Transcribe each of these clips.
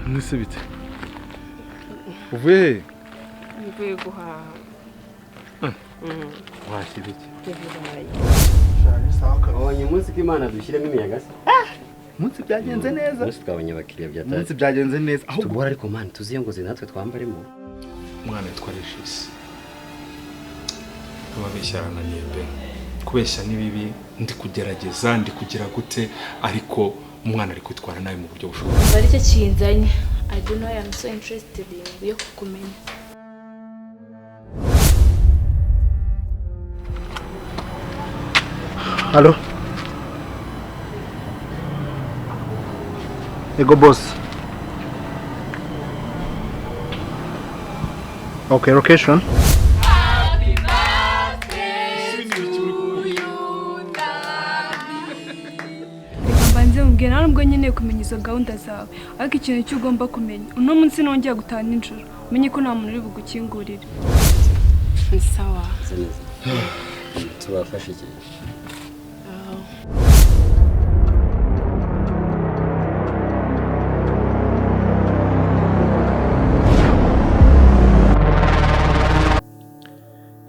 Nese bite? Uvuye? Mvuye guhaha. Washye bite? Abonye umunsi k'Imana dushyiremo imiyaga se. Umunsi byagenze neza. Umunsi twabonye abakiriya byataye. Umunsi byagenze neza. Aho tubora ariko man tuziye ngo natwe twambaremo. Umwana yitwa Regis. Ababeshyarana nibe. Kubeshya ni bibi, ndi kugerageza, ndi kugira gute ariko umwana ari kwitwara nawe mu buryo bushoboka. Bari cyo kinzanye. I don't know, I am so interested in yo kukumenya. Hello? Ego boss. Okay, location. Mbanze mubwira ntabwo nkeneye kumenya izo gahunda zawe ariko ikintu cyo ugomba kumenya uno munsi nongeye gutaha nijoro umenye ko nta muntu uri bugukingurire. Sawa. Tubafashe iki?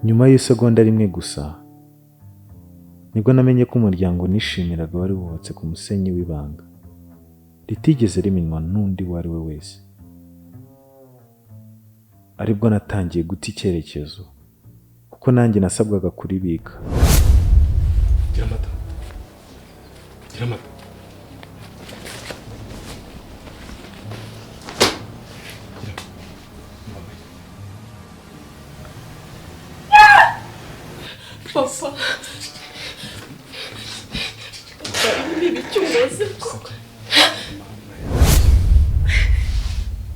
Nyuma y'isegonda rimwe gusa nibwo namenye ko umuryango nishimiraga wari wubatse ku musenyi w'ibanga ritigeze rimenywa n'undi uwo ari we wese. Aribwo natangiye guta icyerekezo kuko nanjye nasabwaga kuribika. Gira amata. Gira amata. Papa. Bibi cyubaze ko.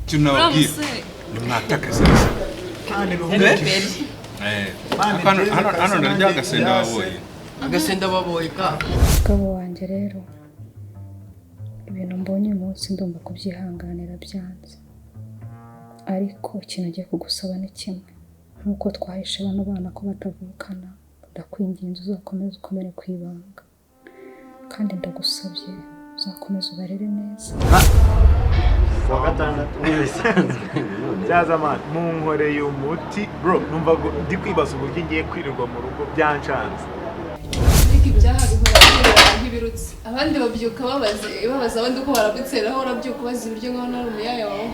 Tunabwira. Nimwataka sasa. Hano ndarya agasenda waboye. Agasenda waboye ka. Mugabo wanjye rero ibintu mbonye uyu munsi ndumva kubyihanganira byanze ariko ikintu ngiye kugusaba ni kimwe nkuko twahishe bano bana ko batavukana ndakwinginze uzakomeza ukomere kwibanga kandi ndagusabye uzakomeza ubarere neza. Wa gatandatu byaza man munkoreye umuti bro numva ndi kwibaza uburyo ngiye kwirirwa mu rugo byancanze. Ariko ibyaha bihora nk'ibirutse abandi babyuka babaza abandi uko baragutseraho urabyuka bazi ibiryo nk'aho nari umuyaya wawe.